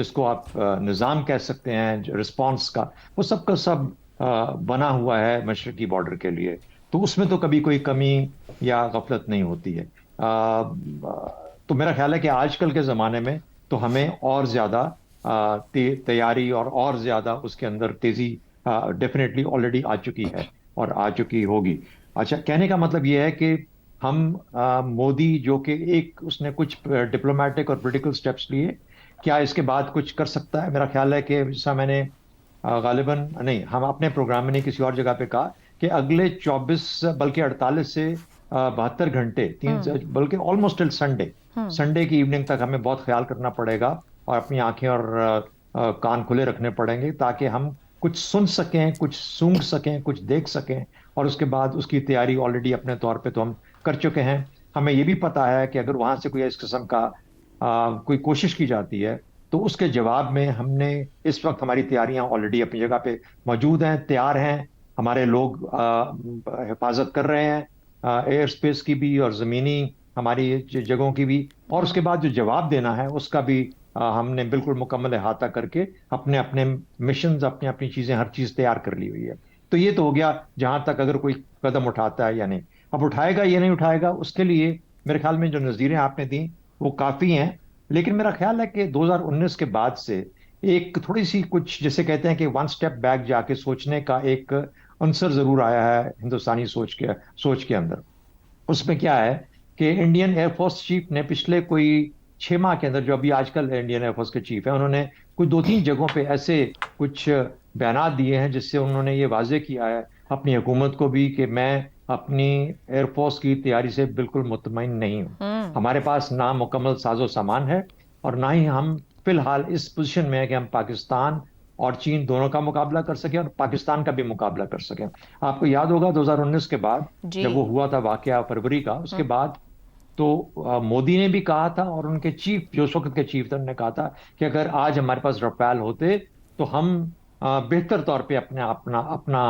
جس کو آپ نظام کہہ سکتے ہیں رسپانس کا، وہ سب کا سب بنا ہوا ہے مشرقی بارڈر کے لیے. تو اس میں تو کبھی کوئی کمی یا غفلت نہیں ہوتی ہے. تو میرا خیال ہے کہ آج کل کے زمانے میں تو ہمیں اور زیادہ تیاری اور زیادہ اس کے اندر تیزی ڈیفینیٹلی آلریڈی آ چکی ہے اور آ چکی ہوگی. اچھا، کہنے کا مطلب یہ ہے کہ ہم مودی جو کہ اس نے کچھ ڈپلومیٹک اور پولیٹیکل سٹیپس لیے، کیا اس کے بعد کچھ کر سکتا ہے؟ میرا خیال ہے کہ جیسا میں نے غالباً نہیں، ہم اپنے پروگرام میں نہیں کسی اور جگہ پہ کہا کہ اگلے 24 بلکہ 48 سے 72 گھنٹے بلکہ آلموسٹ ٹل سنڈے کی ایوننگ تک ہمیں بہت خیال کرنا پڑے گا اور اپنی آنکھیں اور کان کھلے رکھنے پڑیں گے تاکہ ہم کچھ سن سکیں، کچھ سونگھ سکیں، کچھ دیکھ سکیں. اور اس کے بعد اس کی تیاری آلریڈی اپنے طور پہ تو ہم کر چکے ہیں. ہمیں یہ بھی پتا ہے کہ اگر وہاں سے کوئی اس قسم کا کوئی کوشش کی جاتی ہے تو اس کے جواب میں ہم نے اس وقت ہماری تیاریاں آلریڈی اپنی جگہ پہ موجود ہیں، تیار ہیں. ہمارے لوگ حفاظت کر رہے ہیں ایئر اسپیس کی بھی اور زمینی ہماری جگہوں کی بھی. اور اس کے بعد جو جواب دینا ہے اس کا بھی ہم نے بالکل مکمل احاطہ کر کے اپنے اپنے مشنز، اپنی اپنی چیزیں، ہر چیز تیار کر لی ہوئی ہے. تو یہ تو ہو گیا جہاں تک اگر کوئی قدم اٹھاتا ہے یا نہیں. اب اٹھائے گا یا نہیں اٹھائے گا، اس کے لیے میرے خیال میں جو نظیریں آپ نے دیں وہ کافی ہیں. لیکن میرا خیال ہے کہ 2019 کے بعد سے ایک تھوڑی سی کچھ جیسے کہتے ہیں کہ ون سٹیپ بیک جا کے سوچنے کا ایک عنصر ضرور آیا ہے ہندوستانی سوچ کے اندر. اس میں کیا ہے کہ انڈین ایئر فورس چیف نے پچھلے کوئی 6 ماہ کے اندر، جو ابھی آج کل انڈین ایئر فورس کے چیف ہیں، انہوں نے کچھ 2-3 جگہوں پہ ایسے کچھ بیانات دیے ہیں جس سے انہوں نے یہ واضح کیا ہے اپنی حکومت کو بھی کہ میں اپنی ایئر فورس کی تیاری سے بالکل مطمئن نہیں ہوں. ہمارے پاس نہ مکمل ساز و سامان ہے اور نہ ہی ہم فی الحال اس پوزیشن میں ہیں کہ ہم پاکستان اور چین دونوں کا مقابلہ کر سکیں اور پاکستان کا بھی مقابلہ کر سکیں. آپ کو یاد ہوگا 2019 کے بعد جب وہ ہوا تھا واقعہ فروری کا، اس کے بعد تو مودی نے بھی کہا تھا اور ان کے چیف جو اس وقت کے چیف تھے انہوں نے کہا تھا کہ اگر آج ہمارے پاس رفیل ہوتے تو ہم بہتر طور پہ اپنا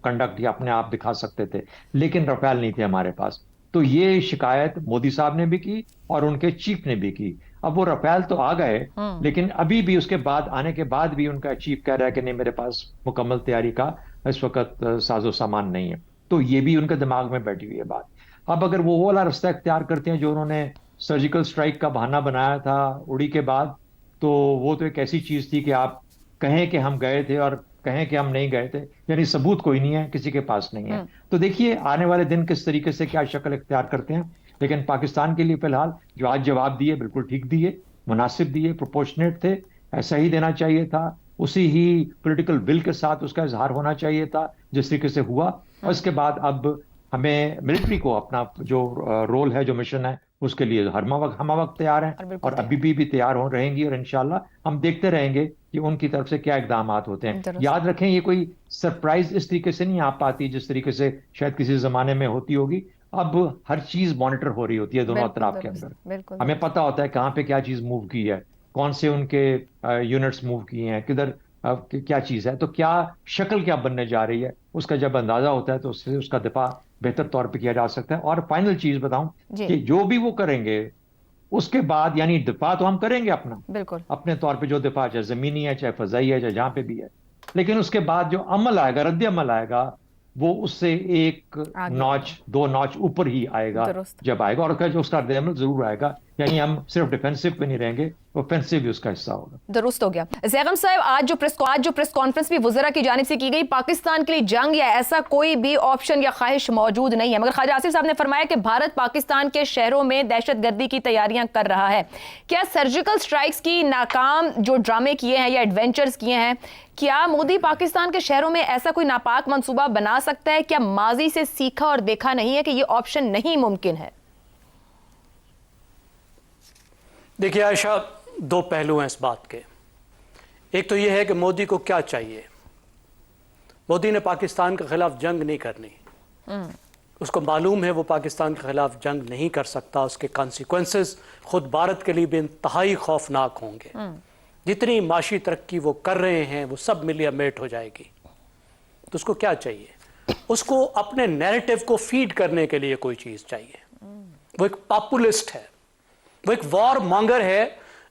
کنڈکٹ یا اپنے آپ دکھا سکتے تھے، لیکن رفیل نہیں تھے ہمارے پاس. تو یہ شکایت مودی صاحب نے بھی کی اور ان کے چیف نے بھی کی. اب وہ رفیل تو آ گئے لیکن ابھی بھی اس کے بعد آنے کے بعد بھی ان کا چیف کہہ رہا ہے کہ نہیں، میرے پاس مکمل تیاری کا اس وقت ساز و سامان نہیں ہے. تو یہ بھی ان کے دماغ میں بیٹھی ہوئی ہے بات. اب اگر وہ والا رستہ اختیار کرتے ہیں جو انہوں نے سرجیکل سٹرائک کا بہانہ بنایا تھا اڑی کے بعد، تو وہ تو ایک ایسی چیز تھی کہ آپ کہیں کہ ہم گئے تھے اور کہیں کہ ہم نہیں گئے تھے، یعنی ثبوت کوئی نہیں ہے، کسی کے پاس نہیں ہے. تو دیکھیے آنے والے دن کس طریقے سے کیا شکل اختیار کرتے ہیں. لیکن پاکستان کے لیے فی الحال جو آج جواب دیے بالکل ٹھیک دیے، مناسب دیے، پروپورشنیٹ تھے، ایسا ہی دینا چاہیے تھا. اسی ہی پولیٹیکل ول کے ساتھ اس کا اظہار ہونا چاہیے تھا جس طریقے سے ہوا. اور اس کے بعد اب ہمیں ملٹری کو اپنا جو رول ہے، جو مشن ہے، اس کے لیے ہم وقت تیار ہیں اور ابھی بھی تیار رہیں گی. اور انشاءاللہ ہم دیکھتے رہیں گے کہ ان کی طرف سے کیا اقدامات ہوتے ہیں. یاد رکھیں یہ کوئی سرپرائز اس طریقے سے نہیں آ پاتی جس طریقے سے شاید کسی زمانے میں ہوتی ہوگی. اب ہر چیز مانیٹر ہو رہی ہوتی ہے دونوں اطراف کے اندر. ہمیں پتہ ہوتا ہے کہاں پہ کیا چیز موو کی ہے، کون سے ان کے یونٹس موو کیے ہیں، کدھر کیا چیز ہے، تو کیا شکل کیا بننے جا رہی ہے. اس کا جب اندازہ ہوتا ہے تو اس سے اس کا دفاع بہتر طور پہ کیا جا سکتا ہے. اور فائنل چیز بتاؤں کہ جو بھی وہ کریں گے اس کے بعد یعنی دفاع تو ہم کریں گے اپنے طور پہ، جو دفاع چاہے زمینی ہے، چاہے فضائی ہے، چاہے جہاں پہ بھی ہے. لیکن اس کے بعد جو عمل آئے گا، رد عمل آئے گا، وہ اس سے 1-2 ناچ اوپر ہی آئے گا جب آئے گا. اور اس کا رد عمل ضرور آئے گا، یعنی ہم صرف ڈیفینسو پہ نہیں رہیں گے، اوفینسو بھی اس کا حصہ ہوگا. درست ہو گیا. زیغم صاحب، آج جو پریس کانفرنس بھی وزراء کی جانب سے کی گئی، پاکستان کے لیے جنگ یا ایسا کوئی بھی آپشن یا خواہش موجود نہیں ہے، مگر خواجہ آصف صاحب نے فرمایا کہ بھارت پاکستان کے شہروں میں دہشت گردی کی تیاریاں کر رہا ہے. کیا سرجیکل سٹرائکس کی ناکام جو ڈرامے کیے ہیں یا ایڈونچرز کیے ہیں، کیا مودی پاکستان کے شہروں میں ایسا کوئی ناپاک منصوبہ بنا سکتا ہے؟ کیا ماضی سے سیکھا اور دیکھا نہیں ہے کہ یہ آپشن نہیں ممکن ہے؟ دیکھیے عائشہ، 2 پہلو ہیں اس بات کے. ایک تو یہ ہے کہ مودی کو کیا چاہیے. مودی نے پاکستان کے خلاف جنگ نہیں کرنی. اس کو معلوم ہے وہ پاکستان کے خلاف جنگ نہیں کر سکتا. اس کے کانسیکوینسز خود بھارت کے لیے بھی انتہائی خوفناک ہوں گے. جتنی معاشی ترقی وہ کر رہے ہیں وہ سب ملیا میٹ ہو جائے گی. تو اس کو کیا چاہیے؟ اس کو اپنے نیریٹو کو فیڈ کرنے کے لیے کوئی چیز چاہیے. وہ ایک پاپولسٹ ہے، وہ ایک وار مانگر ہے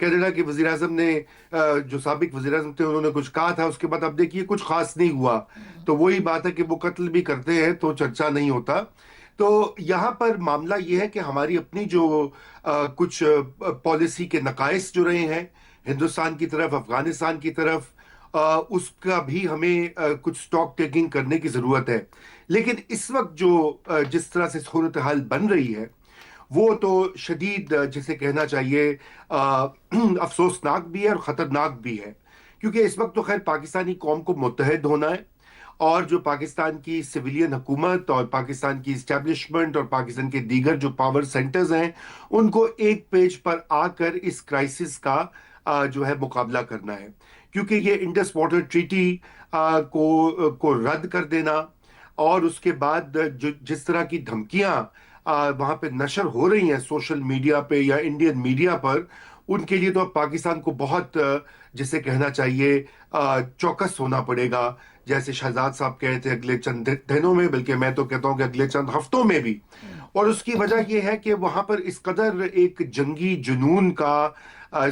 کینیڈا کے وزیر اعظم نے جو سابق وزیر اعظم تھے انہوں نے کچھ کہا تھا, اس کے بعد اب دیکھیے کچھ خاص نہیں ہوا. تو وہی بات ہے کہ وہ قتل بھی کرتے ہیں تو چرچا نہیں ہوتا. تو یہاں پر معاملہ یہ ہے کہ ہماری اپنی جو کچھ پالیسی کے نقائص جو رہے ہیں ہندوستان کی طرف, افغانستان کی طرف, اس کا بھی ہمیں کچھ سٹاک ٹیکنگ کرنے کی ضرورت ہے. لیکن اس وقت جو جس طرح سے صورتحال بن رہی ہے وہ تو شدید جسے کہنا چاہیے افسوسناک بھی ہے اور خطرناک بھی ہے, کیونکہ اس وقت تو خیر پاکستانی قوم کو متحد ہونا ہے, اور جو پاکستان کی سویلین حکومت اور پاکستان کی اسٹیبلشمنٹ اور پاکستان کے دیگر جو پاور سینٹرز ہیں ان کو ایک پیج پر آ کر اس کرائسس کا جو ہے مقابلہ کرنا ہے. کیونکہ یہ انڈس واٹر ٹریٹی کو رد کر دینا اور اس کے بعد جس طرح کی دھمکیاں وہاں پہ نشر ہو رہی ہیں سوشل میڈیا پہ یا انڈین میڈیا پر, ان کے لیے تو پاکستان کو بہت جسے کہنا چاہیے چوکس ہونا پڑے گا. جیسے شہزاد صاحب کہے تھے اگلے چند دنوں میں, بلکہ میں تو کہتا ہوں کہ اگلے چند ہفتوں میں بھی. اور اس کی وجہ یہ ہے کہ وہاں پر اس قدر ایک جنگی جنون کا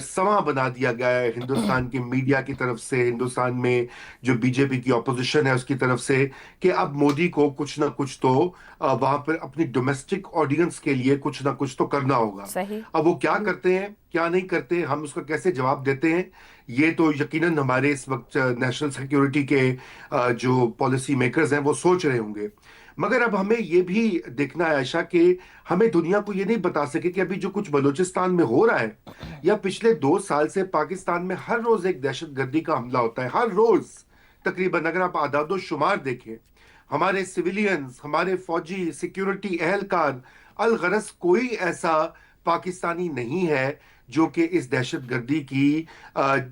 سما بنا دیا گیا ہے ہندوستان کی میڈیا کی طرف سے, ہندوستان میں جو بی جے پی کی اپوزیشن ہے اس کی طرف سے, کہ اب مودی کو کچھ نہ کچھ تو وہاں پر اپنی ڈومیسٹک آڈینس کے لیے کچھ نہ کچھ تو کرنا ہوگا. اب وہ کیا کرتے ہیں کیا نہیں کرتے, ہم اس کا کیسے جواب دیتے ہیں, یہ تو یقیناً ہمارے اس وقت نیشنل سیکیورٹی کے جو پالیسی میکرز ہیں وہ سوچ رہے ہوں گے. مگر اب ہمیں یہ بھی دیکھنا ہے عائشہ کہ ہمیں دنیا کو یہ نہیں بتا سکے کہ ابھی جو کچھ بلوچستان میں ہو رہا ہے, یا پچھلے 2 سال سے پاکستان میں ہر روز ایک دہشت گردی کا حملہ ہوتا ہے, ہر روز تقریباً. اگر آپ اعداد و شمار دیکھیں, ہمارے سویلینز, ہمارے فوجی, سیکیورٹی اہلکار, الغرض کوئی ایسا پاکستانی نہیں ہے جو کہ اس دہشت گردی کی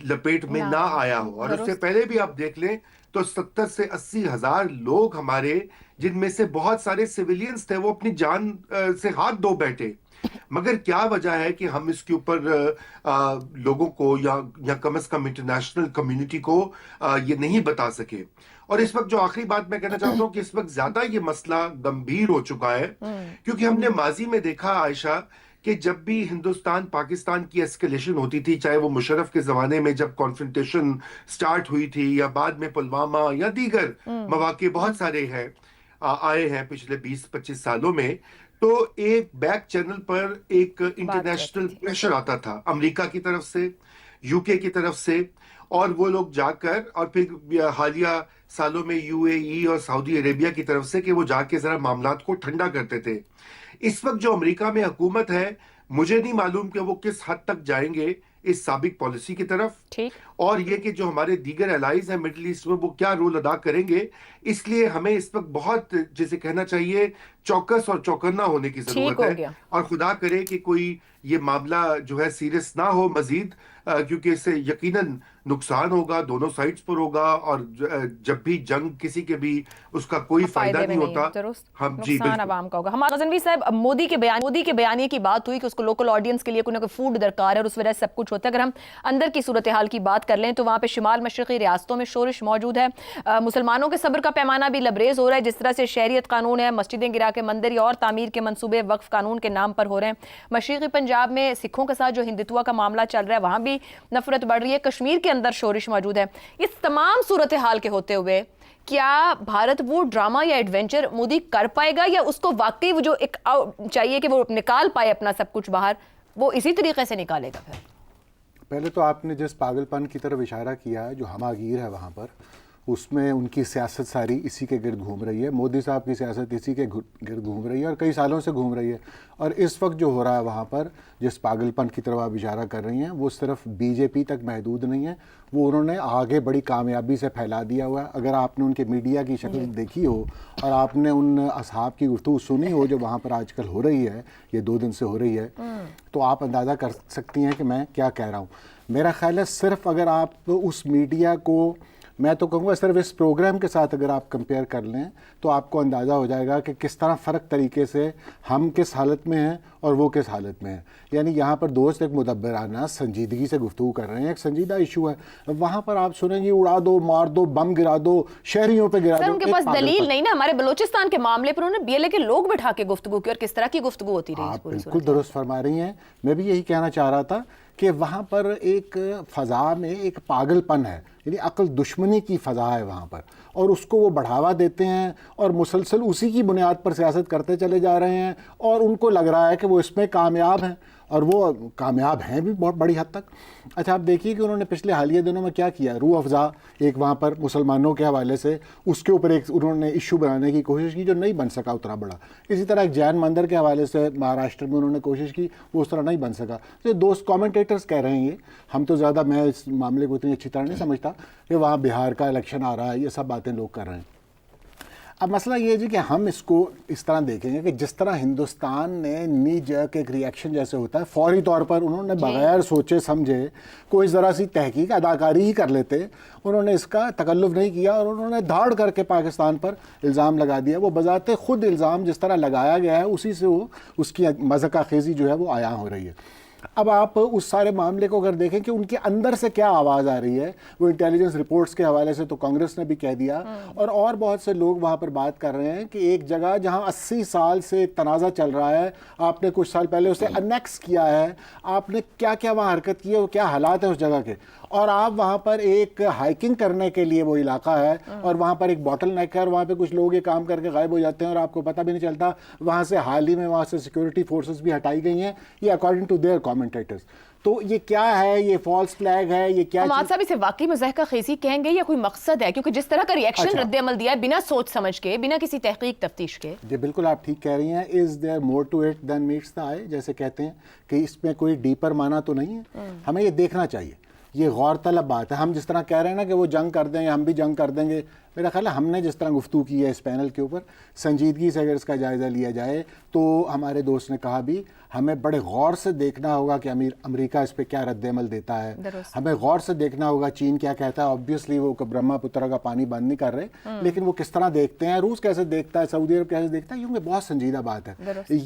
لپیٹ میں نہ آیا ہو. اور اس سے پہلے بھی آپ دیکھ لیں تو 70 سے 80 ہزار لوگ ہمارے, جن میں سے بہت سارے سویلینز تھے, وہ اپنی جان سے ہاتھ دھو بیٹھے. مگر کیا وجہ ہے کہ ہم اس کے اوپر لوگوں کو یا کم از کم انٹرنیشنل کمیونٹی کو یہ نہیں بتا سکے. اور اس وقت جو آخری بات میں کہنا چاہتا ہوں کہ اس وقت زیادہ یہ مسئلہ گمبھیر ہو چکا ہے, کیونکہ ہم نے ماضی میں دیکھا عائشہ کہ جب بھی ہندوستان پاکستان کی ایسکیلیشن ہوتی تھی, چاہے وہ مشرف کے زمانے میں جب کانفرنٹیشن سٹارٹ ہوئی تھی, یا بعد میں پلوامہ یا دیگر مواقع بہت سارے ہیں آئے ہیں پچھلے 20-25 سالوں میں, تو ایک بیک چینل پر ایک انٹرنیشنل پریشر آتا تھا امریکہ کی طرف سے, یو کے کی طرف سے, اور وہ لوگ جا کر, اور پھر حالیہ سالوں میں یو اے ای اور سعودی عربیہ کی طرف سے, کہ وہ جا کے ذرا معاملات کو ٹھنڈا کرتے تھے. اس وقت جو امریکہ میں حکومت ہے, مجھے نہیں معلوم کہ وہ کس حد تک جائیں گے اس سابق پالیسی کی طرف, اور یہ کہ جو ہمارے دیگر الائز ہیں مڈل ایسٹ میں وہ کیا رول ادا کریں گے. اس لیے ہمیں اس وقت بہت جسے کہنا چاہیے چوکس اور چوکنا ہونے کی ضرورت ہے, اور خدا کرے کہ کوئی یہ معاملہ جو ہے سیریس نہ ہو مزید, کیونکہ اس سے یقیناً نقصان ہوگا, دونوں سائٹس پر ہوگا, اور جب بھی جنگ کسی کے بھی اس کا کوئی فائدہ نہیں ہوتا. ہم نقصان عوام کا ہوگا. ہمارا غزنوی صاحب, مودی کے بیانیے کی بات ہوئی کہ اس کو لوکل آڈینس کے لیے کوئی نہ کوئی فوڈ درکار ہے اور اس وجہ سے سب کچھ ہوتا ہے. اگر ہم اندر کی صورتحال کی بات کر لیں تو وہاں پہ شمال مشرقی ریاستوں میں شورش موجود ہے, مسلمانوں کے صبر کا پیمانہ بھی لبریز ہو رہا ہے. جس طرح سے شہریت قانون ہے, مسجدیں گرا کے مندر یا اور تعمیر کے منصوبے وقف قانون کے نام پر ہو رہے ہیں. مشرقی پنجاب میں سکھوں کے ساتھ جو ہندوتوا کا معاملہ چل رہا ہے وہاں بھی نفرت بڑھ رہی ہے. کشمیر کے اندر شورش موجود ہے. اس تمام صورتحال کے ہوتے ہوئے کیا بھارت وہ ڈرامہ یا ایڈونچر مودی کر پائے گا, یا اس کو واقعی وہ جو ایک چاہیے کہ وہ نکال پائے اپنا سب کچھ باہر, وہ اسی طریقے سے نکالے گا؟ پھر پہلے تو آپ نے جس پاگل پن کی طرف اشارہ کیا ہے, جو ہماگیر ہے وہاں پر, اس میں ان کی سیاست ساری اسی کے گرد گھوم رہی ہے. مودی صاحب کی سیاست اسی کے گرد گھوم رہی ہے اور کئی سالوں سے گھوم رہی ہے. اور اس وقت جو ہو رہا ہے وہاں پر, جس پاگل پن کی طرف آپ اشارہ کر رہی ہیں, وہ صرف بی جے پی تک محدود نہیں ہے, وہ انہوں نے آگے بڑی کامیابی سے پھیلا دیا ہوا ہے. اگر آپ نے ان کے میڈیا کی شکل دیکھی ہو اور آپ نے ان اصحاب کی گفتگو سنی ہو جو وہاں پر آج کل ہو رہی ہے, یہ 2 دن سے ہو رہی ہے, تو آپ اندازہ کر سکتی ہیں کہ میں کیا کہہ رہا ہوں. میرا خیال ہے صرف اگر آپ اس میڈیا کو, میں تو کہوں گا صرف اس پروگرام کے ساتھ اگر آپ کمپیئر کر لیں تو آپ کو اندازہ ہو جائے گا کہ کس طرح فرق طریقے سے ہم کس حالت میں ہیں اور وہ کس حالت میں ہیں. یعنی یہاں پر دوست ایک مدبرانہ سنجیدگی سے گفتگو کر رہے ہیں, ایک سنجیدہ ایشو ہے. وہاں پر آپ سنیں گے اڑا دو, مار دو, بم گرا دو, شہریوں پہ گرا دو. سر ان کے پاس دلیل نہیں نا. ہمارے بلوچستان کے معاملے پر انہوں نے BLA کے لوگ بٹھا کے گفتگو کی, اور کس طرح کی گفتگو ہوتی رہی. آپ بالکل درست فرما رہی ہیں. میں بھی یہی کہنا چاہ رہا تھا کہ وہاں پر ایک فضا میں ایک پاگل پن ہے، یعنی عقل دشمنی کی فضا ہے وہاں پر، اور اس کو وہ بڑھاوا دیتے ہیں اور مسلسل اسی کی بنیاد پر سیاست کرتے چلے جا رہے ہیں، اور ان کو لگ رہا ہے کہ وہ اس میں کامیاب ہیں، اور وہ کامیاب ہیں بھی بہت بڑی حد تک۔ اچھا آپ دیکھیے کہ انہوں نے پچھلے حالیہ دنوں میں کیا کیا، روح افزا ایک وہاں پر مسلمانوں کے حوالے سے اس کے اوپر ایک انہوں نے ایشو بنانے کی کوشش کی جو نہیں بن سکا اتنا بڑا۔ اسی طرح ایک جین مندر کے حوالے سے مہاراشٹر میں انہوں نے کوشش کی، وہ اس طرح نہیں بن سکا۔ تو دوست کامنٹیٹرز کہہ رہے ہیں، یہ ہم تو زیادہ، میں اس معاملے کو اتنی اچھی طرح نہیں سمجھتا کہ وہاں بہار کا الیکشن آ رہا ہے، یہ سب باتیں لوگ کر رہے ہیں۔ اب مسئلہ یہ ہے جی کہ ہم اس کو اس طرح دیکھیں گے کہ جس طرح ہندوستان نے نی جرک ایک ریئیکشن جیسے ہوتا ہے، فوری طور پر انہوں نے بغیر سوچے سمجھے کوئی ذرا سی تحقیق اداکاری ہی کر لیتے، انہوں نے اس کا تکلف نہیں کیا اور انہوں نے دھاڑ کر کے پاکستان پر الزام لگا دیا۔ وہ بذات خود الزام جس طرح لگایا گیا ہے اسی سے وہ اس کی مذاق خیزی جو ہے وہ عیاں ہو رہی ہے۔ اب آپ اس سارے معاملے کو اگر دیکھیں کہ ان کے اندر سے کیا آواز آ رہی ہے، وہ انٹیلیجنس رپورٹس کے حوالے سے تو کانگریس نے بھی کہہ دیا، اور بہت سے لوگ وہاں پر بات کر رہے ہیں کہ ایک جگہ جہاں 80 سال سے تنازع چل رہا ہے، آپ نے کچھ سال پہلے اسے انیکس کیا ہے، آپ نے کیا کیا وہاں حرکت کی ہے، وہ کیا حالات ہیں اس جگہ کے، اور آپ وہاں پر ایک ہائکنگ کرنے کے لیے وہ علاقہ ہے، اور وہاں پر ایک باٹل نیک ہے، اور وہاں پہ کچھ لوگ یہ کام کر کے غائب ہو جاتے ہیں اور آپ کو پتہ بھی نہیں چلتا۔ وہاں سے حال ہی میں وہاں سے سیکورٹی فورسز بھی ہٹائی گئی ہیں، یہ اکارڈنگ ٹو دیئر کامنٹیٹرز۔ تو یہ کیا ہے، یہ فالس فلیگ ہے، یہ کیا حماد صاحب اسے واقعی مضحکہ خیزی کہیں گے یا کوئی مقصد ہے؟ کیونکہ جس طرح کا ریئیکشن رد عمل دیا ہے بنا سوچ سمجھ کے، بنا کسی تحقیق تفتیش کے۔ جی بالکل آپ ٹھیک کہہ رہی ہیں، is there more to it than meets the eye, جیسے کہتے ہیں کہ اس میں کوئی ڈیپر معنی تو نہیں ہے، ہمیں یہ دیکھنا چاہیے۔ یہ غور طلب بات ہے، ہم جس طرح کہہ رہے ہیں نا کہ وہ جنگ کر دیں گے، ہم بھی جنگ کر دیں گے، میرا خیال ہے ہم نے جس طرح گفتگو کی ہے اس پینل کے اوپر، سنجیدگی سے اگر اس کا جائزہ لیا جائے تو ہمارے دوست نے کہا بھی ہمیں بڑے غور سے دیکھنا ہوگا کہ امریکہ اس پہ کیا رد عمل دیتا ہے، ہمیں غور سے دیکھنا ہوگا چین کیا کہتا ہے۔ آبویسلی وہ برہما پترا کا پانی بند نہیں کر رہے، لیکن وہ کس طرح دیکھتے ہیں، روس کیسے دیکھتا ہے، سعودی عرب کیسے دیکھتا ہے، کیونکہ بہت سنجیدہ بات ہے۔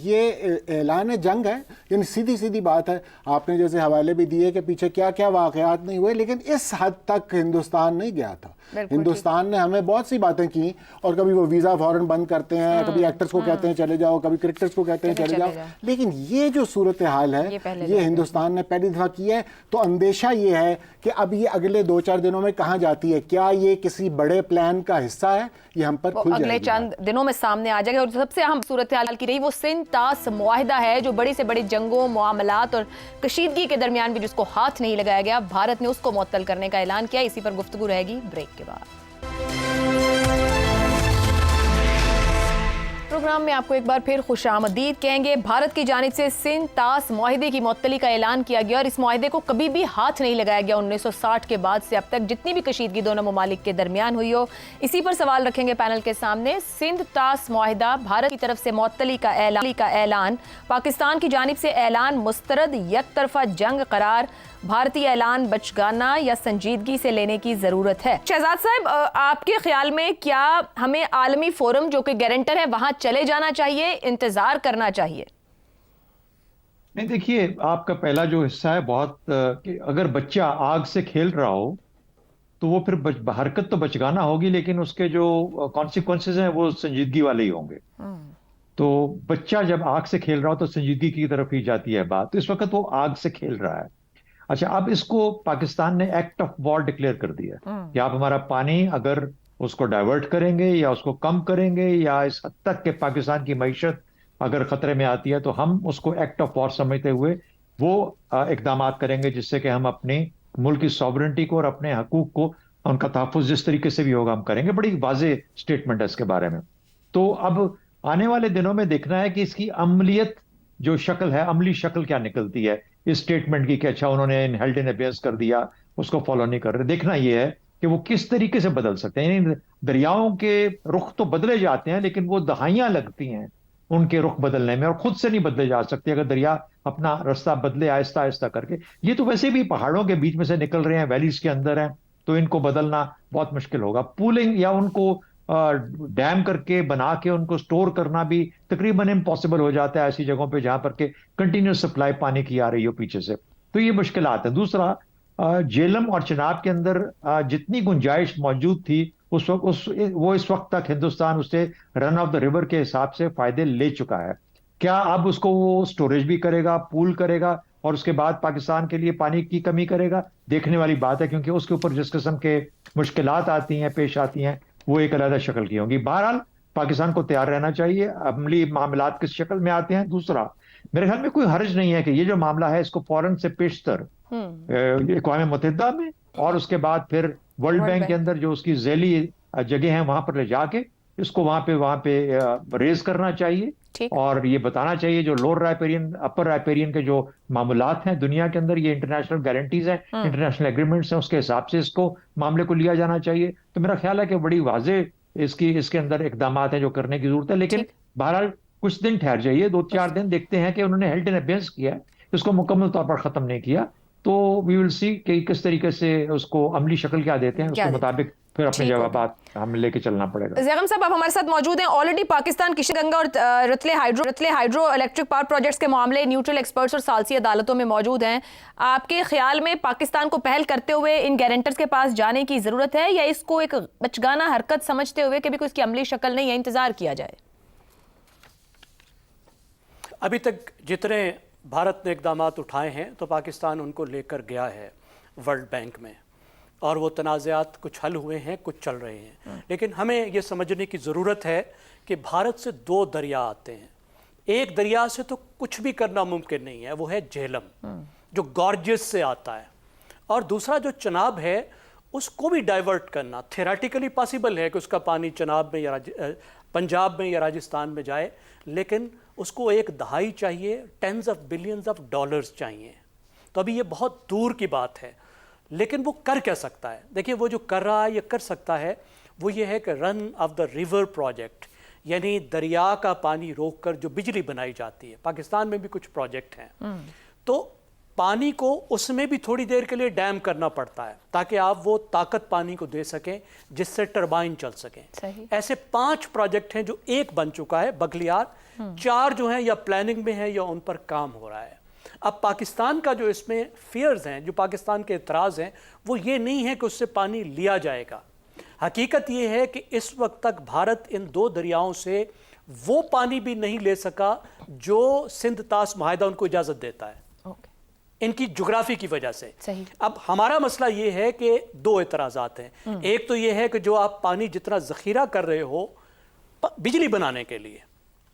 یہ اعلان جنگ ہے، یعنی سیدھی سیدھی بات ہے۔ آپ نے جیسے حوالے بھی دیے کہ پیچھے کیا کیا واقعات نہیں ہوئے، لیکن اس حد تک ہندوستان نہیں گیا تھا۔ ہندوستان نے ہمیں بہت سی باتیں کی، اور کبھی وہ ویزا فوراً بند کرتے ہیں، کبھی ایکٹرز کو کہتے ہیں چلے جاؤ، کبھی کرکٹرز کو کہتے ہیں چلے جاؤ، لیکن یہ جو صورتحال ہے یہ ہندوستان نے پہلی دفعہ کی ہے۔ تو اندیشہ یہ ہے کہ اب یہ اگلے 2-4 دنوں میں کہاں جاتی ہے، کیا یہ کسی بڑے پلان کا حصہ ہے، یہ ہم پر کھل جائے گی، اگلے چند دنوں میں سامنے آ جائے گا۔ اور سب سے اہم صورتحال کی رہی وہ سندھ طاس معاہدہ ہے، جو بڑی سے بڑی جنگوں، معاملات اور کشیدگی کے درمیان بھی جس کو ہاتھ نہیں لگایا گیا، بھارت نے اس کو معطل کرنے کا اعلان کیا۔ اسی پر گفتگو رہے گی بریک کے بعد۔ پروگرام میں آپ کو ایک بار پھر خوش آمدید کہیں گے۔ بھارت کی جانب سے سندھ طاس معاہدے کی معطلی کا اعلان کیا گیا، اور اس معاہدے کو کبھی بھی ہاتھ نہیں لگایا گیا۔ 1960 کے بعد سے اب تک جتنی بھی کشیدگی دونوں ممالک کے درمیان ہوئی ہو، اسی پر سوال رکھیں گے پینل کے سامنے۔ سندھ طاس معاہدہ، بھارت کی طرف سے معطلی کا اعلان، پاکستان کی جانب سے اعلان مسترد، یک طرفہ جنگ قرار، بھارتی اعلان بچگانہ یا سنجیدگی سے لینے کی ضرورت ہے۔ شہزاد صاحب، آپ کے خیال میں کیا ہمیں عالمی فورم جو کہ گارنٹر ہے وہاں چلے جانا چاہیے، انتظار کرنا چاہیے؟ نہیں دیکھیے، آپ کا پہلا جو حصہ ہے بہت کہ اگر بچہ آگ سے کھیل رہا ہو تو وہ پھر حرکت تو بچگانا ہوگی، لیکن اس کے جو کانسیکوینسز ہیں وہ سنجیدگی والے ہی ہوں گے۔ تو بچہ جب آگ سے کھیل رہا ہو تو سنجیدگی کی طرف ہی جاتی ہے بات، تو اس وقت وہ آگ سے کھیل رہا ہے۔ اچھا، اب اس کو پاکستان نے ایکٹ آف وار ڈکلیئر کر دیا کہ آپ ہمارا پانی اگر اس کو ڈائیورٹ کریں گے یا اس کو کم کریں گے، یا اس حد تک کہ پاکستان کی معیشت اگر خطرے میں آتی ہے، تو ہم اس کو ایکٹ آف وار سمجھتے ہوئے وہ اقدامات کریں گے جس سے کہ ہم اپنی ملک کی سوورنٹی کو اور اپنے حقوق کو، ان کا تحفظ جس طریقے سے بھی ہوگا ہم کریں گے۔ بڑی واضح سٹیٹمنٹ ہے اس کے بارے میں۔ تو اب آنے والے دنوں میں دیکھنا ہے کہ اس کی عملیت جو شکل ہے، عملی شکل کیا نکلتی ہے اس سٹیٹمنٹ کی، کہ اچھا انہوں نے ہیلڈ ان ابیئنس کر دیا، اس کو فالو نہیں کر رہے۔ دیکھنا یہ ہے کہ وہ کس طریقے سے بدل سکتے ہیں۔ یعنی دریاؤں کے رخ تو بدلے جاتے ہیں، لیکن وہ دہائیاں لگتی ہیں ان کے رخ بدلنے میں، اور خود سے نہیں بدلے جا سکتے اگر دریا اپنا رستہ بدلے آہستہ آہستہ کر کے۔ یہ تو ویسے بھی پہاڑوں کے بیچ میں سے نکل رہے ہیں، ویلیز کے اندر ہیں، تو ان کو بدلنا بہت مشکل ہوگا۔ پولنگ یا ان کو ڈیم کر کے بنا کے ان کو سٹور کرنا بھی تقریباً امپاسبل ہو جاتا ہے ایسی جگہوں پہ جہاں پر کہ کنٹینیوس سپلائی پانی کی آ رہی ہو پیچھے سے، تو یہ مشکلات ہیں۔ دوسرا، جیلم اور چناب کے اندر جتنی گنجائش موجود تھی اس وقت وہ اس وقت تک ہندوستان اس سے رن آف دا ریور کے حساب سے فائدے لے چکا ہے۔ کیا اب اس کو وہ سٹوریج بھی کرے گا، پول کرے گا، اور اس کے بعد پاکستان کے لیے پانی کی کمی کرے گا، دیکھنے والی بات ہے، کیونکہ اس کے اوپر جس قسم کے مشکلات آتی ہیں، پیش آتی ہیں، وہ ایک علیحدہ شکل کی ہوں گی۔ بہرحال پاکستان کو تیار رہنا چاہیے۔ عملی معاملات کس شکل میں آتے ہیں، دوسرا میرے خیال میں کوئی حرج نہیں ہے کہ یہ جو معاملہ ہے اس کو فوراً سے پیشتر اقوام متحدہ میں اور اس کے بعد پھر ورلڈ بینک کے اندر جو اس کی ذیلی جگہ ہیں وہاں پر لے جا کے اس کو وہاں پہ ریز کرنا چاہیے، اور یہ بتانا چاہیے جو لوور رائپیرین اپر رائپیرین کے جو معاملات ہیں دنیا کے اندر، یہ انٹرنیشنل گارنٹیز ہیں، انٹرنیشنل ایگریمنٹس ہیں، اس کے حساب سے اس کو معاملے کو لیا جانا چاہیے۔ تو میرا خیال ہے کہ بڑی واضح اس کے اندر اقدامات ہیں جو کرنے کی ضرورت ہے، لیکن بہرحال کچھ دن ٹھہر جائیے، 2-4 دن دیکھتے ہیں کہ انہوں نے ہیلڈ ان ابینس کیا، اس کو مکمل طور پر ختم نہیں کیا، تو وی ول سی کہ کس طریقے سے اس کو عملی شکل کیا دیتے ہیں، اس کے مطابق پھر اپنے جوابات ہمیں لے کے چلنا پڑے گا۔ زیغم صاحب آپ ہمارے ساتھ موجود ہیں۔ آلریڈی پاکستان کشن گنگا اور رتلے ہائیڈرو الیکٹرک پاور پروجیکٹس کے معاملے نیوٹرل ایکسپرٹس اور ثالثی عدالتوں میں موجود ہیں۔ آپ کے خیال میں پاکستان کو پہل کرتے ہوئے ان گارنٹرز کے پاس جانے کی ضرورت ہے، یا اس کو ایک بچگانہ حرکت سمجھتے ہوئے کہ بھی کوئی اس کی عملی شکل نہیں ہے، انتظار کیا جائے؟ ابھی تک جتنے بھارت نے اقدامات اٹھائے ہیں تو پاکستان ان کو لے کر گیا ہے ورلڈ بینک میں، اور وہ تنازعات کچھ حل ہوئے ہیں، کچھ چل رہے ہیں، لیکن ہمیں یہ سمجھنے کی ضرورت ہے کہ بھارت سے 2 دریا آتے ہیں۔ ایک دریا سے تو کچھ بھی کرنا ممکن نہیں ہے، وہ ہے جہلم جو گارجس سے آتا ہے، اور دوسرا جو چناب ہے اس کو بھی ڈائیورٹ کرنا تھیراٹیکلی پاسبل ہے کہ اس کا پانی چناب میں یا پنجاب میں یا راجستھان میں جائے، لیکن اس کو ایک دہائی چاہیے، tens of billions of dollars چاہیے۔ تو ابھی یہ بہت دور کی بات ہے، لیکن وہ کر کیا سکتا ہے؟ دیکھیے وہ جو کر رہا ہے یا کر سکتا ہے وہ یہ ہے کہ رن آف دا ریور پروجیکٹ، یعنی دریا کا پانی روک کر جو بجلی بنائی جاتی ہے۔ پاکستان میں بھی کچھ پروجیکٹ ہیں، تو پانی کو اس میں بھی تھوڑی دیر کے لیے ڈیم کرنا پڑتا ہے تاکہ آپ وہ طاقت پانی کو دے سکیں جس سے ٹربائن چل سکیں۔ ایسے 5 پروجیکٹ ہیں جو ایک بن چکا ہے بغلیار، 4 جو ہیں یا پلاننگ میں ہیں یا ان پر کام ہو رہا ہے۔ اب پاکستان کا جو اس میں فیئرز ہیں، جو پاکستان کے اعتراض ہیں، وہ یہ نہیں ہے کہ اس سے پانی لیا جائے گا۔ حقیقت یہ ہے کہ اس وقت تک بھارت ان 2 دریاؤں سے وہ پانی بھی نہیں لے سکا جو سندھ طاس معاہدہ ان کو اجازت دیتا ہے، ان کی جغرافی کی وجہ سے۔ اب ہمارا مسئلہ یہ ہے کہ 2 اعتراضات ہیں۔ ایک تو یہ ہے کہ جو آپ پانی جتنا ذخیرہ کر رہے ہو بجلی بنانے کے لیے،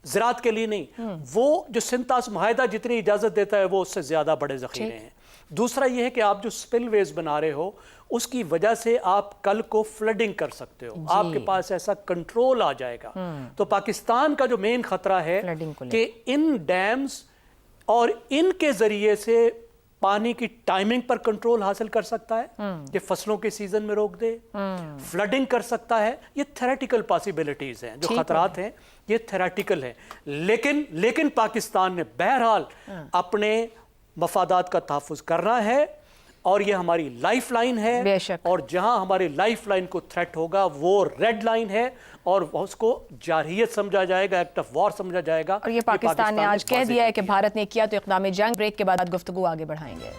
زراعت کے لیے نہیں، وہ جو سندھ طاس معاہدہ جتنی اجازت دیتا ہے وہ اس سے زیادہ بڑے ذخیرے ہیں۔ دوسرا یہ ہے کہ آپ جو سپل ویز بنا رہے ہو اس کی وجہ سے آپ کل کو فلڈنگ کر سکتے ہو، آپ کے پاس ایسا کنٹرول آ جائے گا۔ تو پاکستان کا جو مین خطرہ ہے کہ ان ڈیمز اور ان کے ذریعے سے پانی کی ٹائمنگ پر کنٹرول حاصل کر سکتا ہے، یہ فصلوں کے سیزن میں روک دے، فلڈنگ کر سکتا ہے۔ یہ تھیریٹیکل پاسبلٹیز ہیں، جو خطرات ہیں یہ تھیریٹیکل ہیں، لیکن پاکستان نے بہرحال اپنے مفادات کا تحفظ کرنا ہے، اور یہ ہماری لائف لائن ہے، اور جہاں ہمارے لائف لائن کو تھریٹ ہوگا وہ ریڈ لائن ہے، اور اس کو جارحیت سمجھا جائے گا، ایکٹ آف وار سمجھا جائے گا۔ اور یہ پاکستان نے آج کہہ دیا ہے کہ بھارت نے کیا تو اقدام جنگ۔ بریک کے بعد گفتگو آگے بڑھائیں گے۔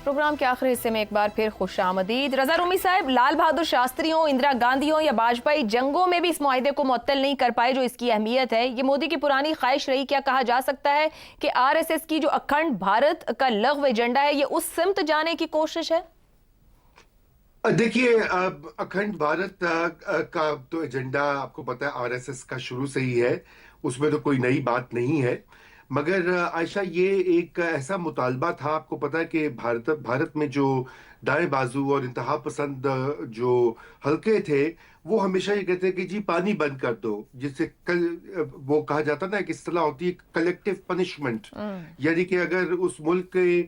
پروگرام کے آخری حصے میں ایک بار پھر خوش آمدید۔ رضا رومی صاحب، لال بہادر شاستری ہوں، اندرا گاندھی ہوں یا واجپئی، جنگوں میں بھی اس معاہدے کو معطل نہیں کر پائے جو اس کی اہمیت ہے۔ یہ مودی کی پرانی خواہش رہی، کیا کہا جا سکتا ہے کہ RSS کی جو اکھنڈ بھارت کا لغو ایجنڈا ہے یہ اس سمت جانے کی کوشش ہے؟ دیکھیے، اکھنڈ بھارت کا تو ایجنڈا آپ کو پتا ہے RSS کا شروع سے ہی ہے، اس میں تو کوئی نئی بات نہیں ہے، مگر عائشہ یہ ایک ایسا مطالبہ تھا، آپ کو پتا ہے کہ بھارت میں جو دائیں بازو اور انتہا پسند جو حلقے تھے وہ ہمیشہ یہ کہتے ہیں کہ جی پانی بند کر دو، جس سے وہ کہا جاتا نا کہ اصطلاح ہوتی ہے کلیکٹیو پنشمنٹ، یعنی کہ اگر اس ملک کے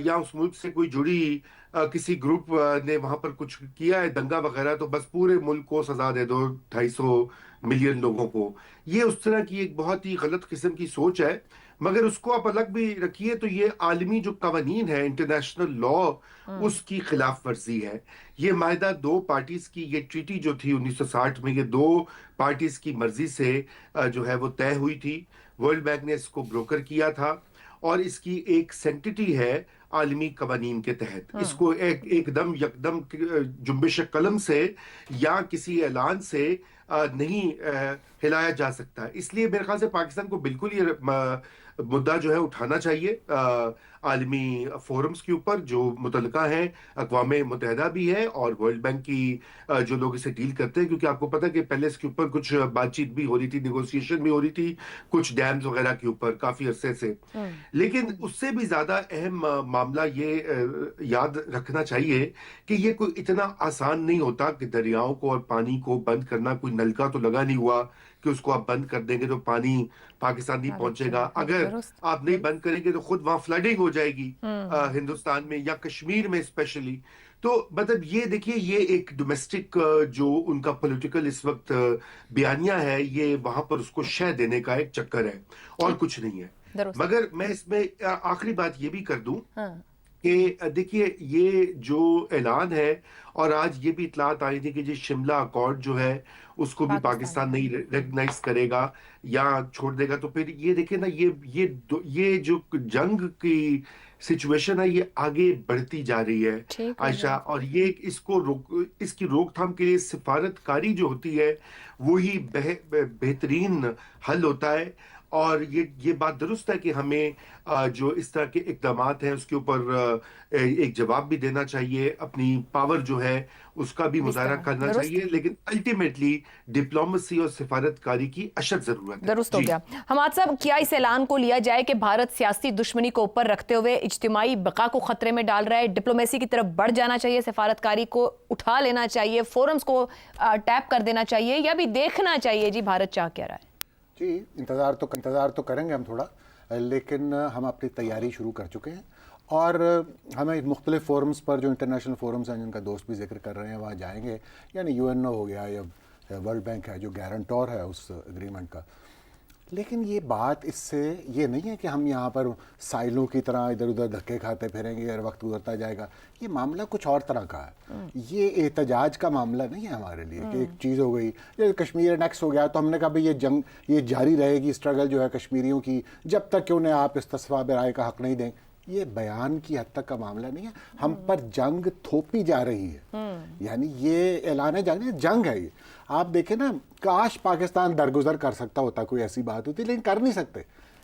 یا اس ملک سے کوئی جڑی کسی گروپ نے وہاں پر کچھ کیا ہے دنگا وغیرہ تو بس پورے ملک کو سزا دے دو، 250 ملین لوگوں کو۔ یہ اس طرح کی ایک بہت ہی غلط قسم کی سوچ ہے، مگر اس کو آپ الگ بھی رکھیے تو یہ عالمی جو قوانین ہے، انٹرنیشنل لا، اس کی خلاف ورزی ہے۔ یہ معاہدہ 2 پارٹیز کی، یہ ٹریٹی جو تھی 1960 میں، یہ 2 پارٹیز کی مرضی سے جو ہے وہ طے ہوئی تھی۔ ورلڈ بینک نے اس کو بروکر کیا تھا، اور اس کی ایک سینکٹیٹی ہے عالمی قوانین کے تحت. اس کو ایک دم یکدم جنبش قلم سے یا کسی اعلان سے نہیں ہلایا جا سکتا. اس لیے میرے خیال سے پاکستان کو بالکل یہ مدعا جو ہے اٹھانا چاہیے عالمی فورمز کے اوپر جو متعلقہ ہیں. اقوام متحدہ بھی ہے اور ورلڈ بینک کی جو لوگ اسے ڈیل کرتے ہیں, کیونکہ آپ کو پتہ ہے کہ پہلے اس کے اوپر کچھ بات چیت بھی ہو رہی تھی, نیگوسیشن بھی ہو رہی تھی کچھ ڈیمز وغیرہ کے اوپر کافی عرصے سے. لیکن اس سے بھی زیادہ اہم معاملہ یہ یاد رکھنا چاہیے کہ یہ کوئی اتنا آسان نہیں ہوتا کہ دریاؤں کو اور پانی کو بند کرنا. کوئی نلکا تو لگا نہیں ہوا کہ اس کو آپ بند کر دیں گے تو پانی پاکستان نہیں پہنچے گا. اگر آپ نہیں بند کریں گے تو خود وہاں فلڈنگ ہو جائے گی ہندوستان میں یا کشمیر میں اسپیشلی. تو مطلب یہ دیکھیے یہ ایک ڈومیسٹک جو ان کا پولیٹیکل اس وقت بیانیہ ہے, یہ وہاں پر اس کو شہ دینے کا ایک چکر ہے اور کچھ نہیں ہے. مگر میں اس میں آخری بات یہ بھی کر دوں کہ دیکھیے یہ جو اعلان ہے, اور آج یہ بھی اطلاعات آئی تھی کہ جو شملہ اکارڈ جو ہے اس کو بھی پاکستان نہیں ریکگنائز کرے گا یا چھوڑ دے گا, تو پھر یہ دیکھیں نا یہ جو جنگ کی سچویشن ہے یہ آگے بڑھتی جا رہی ہے عائشہ. اور یہ اس کی روک تھام کے لیے سفارت کاری جو ہوتی ہے وہی بہترین حل ہوتا ہے. اور یہ بات درست ہے کہ ہمیں جو اس طرح کے اقدامات ہیں اس کے اوپر ایک جواب بھی دینا چاہیے, اپنی پاور جو ہے اس کا بھی مظاہرہ کرنا چاہیے, لیکن الٹیمیٹلی ڈپلومیسی اور سفارت کاری کی اشد ضرورت ہے. درست ہو گیا. حماد صاحب, کیا اس اعلان کو لیا جائے کہ بھارت سیاسی دشمنی کو اوپر رکھتے ہوئے اجتماعی بقا کو خطرے میں ڈال رہا ہے, ڈپلومیسی کی طرف بڑھ جانا چاہیے, سفارت کاری کو اٹھا لینا چاہیے, فورمز کو ٹیپ کر دینا چاہیے, یا بھی دیکھنا چاہیے جی بھارت چاہ کیا رہا ہے؟ جی انتظار تو کریں گے ہم تھوڑا, لیکن ہم اپنی تیاری شروع کر چکے ہیں اور ہمیں مختلف فورمز پر جو انٹرنیشنل فورمز ہیں جن کا دوست بھی ذکر کر رہے ہیں وہاں جائیں گے, یعنی UN ہو گیا یا ورلڈ بینک ہے جو گارنٹور ہے اس اگریمنٹ کا. لیکن یہ بات اس سے یہ نہیں ہے کہ ہم یہاں پر سائلوں کی طرح ادھر ادھر دھکے کھاتے پھریں گے اور وقت گزرتا جائے گا. یہ معاملہ کچھ اور طرح کا ہے, یہ احتجاج کا معاملہ نہیں ہے ہمارے لیے کہ ایک چیز ہو گئی جیسے کشمیر انیکس ہو گیا تو ہم نے کہا بھئی یہ جنگ یہ جاری رہے گی, اسٹرگل جو ہے کشمیریوں کی جب تک کہ انہیں آپ استصفا برائے کا حق نہیں دیں. یہ بیان کی حد تک کا معاملہ نہیں ہے, ہم پر جنگ تھوپی جا رہی ہے. یعنی یہ اعلان جنگ ہے. یہ آپ دیکھیں نا, کاش پاکستان درگزر کر سکتا ہوتا, کوئی ایسی بات ہوتی, لیکن کر نہیں سکتے.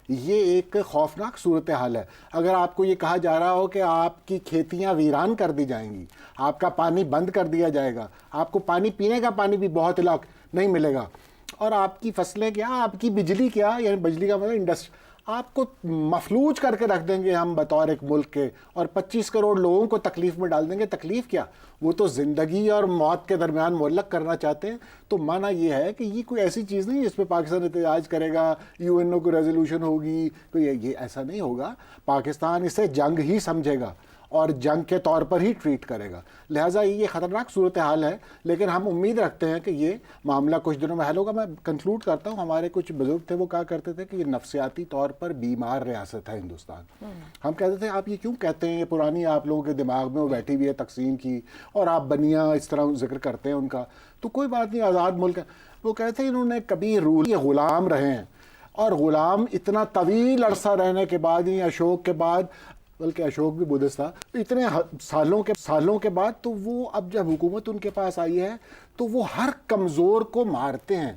یہ ایک خوفناک صورتحال ہے. اگر آپ کو یہ کہا جا رہا ہو کہ آپ کی کھیتیاں ویران کر دی جائیں گی, آپ کا پانی بند کر دیا جائے گا, آپ کو پانی پینے کا پانی بھی بہت علاقے نہیں ملے گا, اور آپ کی فصلیں کیا, آپ کی بجلی کیا, یعنی بجلی کا مطلب انڈسٹری, آپ کو مفلوج کر کے رکھ دیں گے ہم بطور ایک ملک کے, اور 25 کروڑ لوگوں کو تکلیف میں ڈال دیں گے. تکلیف کیا, وہ تو زندگی اور موت کے درمیان معلق کرنا چاہتے ہیں. تو معنی یہ ہے کہ یہ کوئی ایسی چیز نہیں جس پہ پاکستان احتجاج کرے گا, UN کو ریزولوشن ہوگی, تو یہ ایسا نہیں ہوگا. پاکستان اسے جنگ ہی سمجھے گا اور جنگ کے طور پر ہی ٹریٹ کرے گا. لہٰذا یہ خطرناک صورتحال ہے, لیکن ہم امید رکھتے ہیں کہ یہ معاملہ کچھ دنوں میں حل ہوگا. میں کنکلوڈ کرتا ہوں, ہمارے کچھ بزرگ تھے وہ کہا کرتے تھے کہ یہ نفسیاتی طور پر بیمار ریاست ہے ہندوستان. ہم کہتے تھے آپ یہ کیوں کہتے ہیں, یہ پرانی آپ لوگوں کے دماغ میں وہ بیٹھی ہوئی ہے تقسیم کی, اور آپ بنیاں اس طرح ذکر کرتے ہیں ان کا, تو کوئی بات نہیں, آزاد ملک ہے. وہ کہتے ہیں انہوں نے کبھی یہ غلام رہے ہیں, اور غلام اتنا طویل عرصہ رہنے کے بعد ہی اشوک کے بعد, بلکہ اشوک بھی بدھسٹ تھا, اتنے سالوں کے بعد, تو وہ اب جب حکومت ان کے پاس آئی ہے تو وہ ہر کمزور کو مارتے ہیں.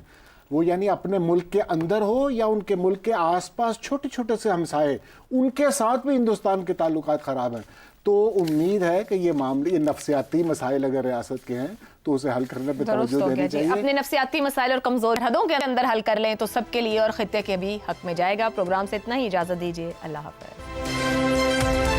وہ یعنی اپنے ملک کے اندر ہو یا ان کے ملک کے آس پاس چھوٹے چھوٹے سے ہمسائے, ان کے ساتھ بھی ہندوستان کے تعلقات خراب ہیں. تو امید ہے کہ یہ معاملے, یہ نفسیاتی مسائل اگر ریاست کے ہیں تو اسے حل کرنے پہ توجہ دینی چاہیے. اپنے نفسیاتی مسائل اور کمزور حدوں کے اندر حل کر لیں تو سب کے لیے اور خطے کے بھی حق میں جائے گا. پروگرام سے اتنا ہی, اجازت دیجیے, اللہ حافظ.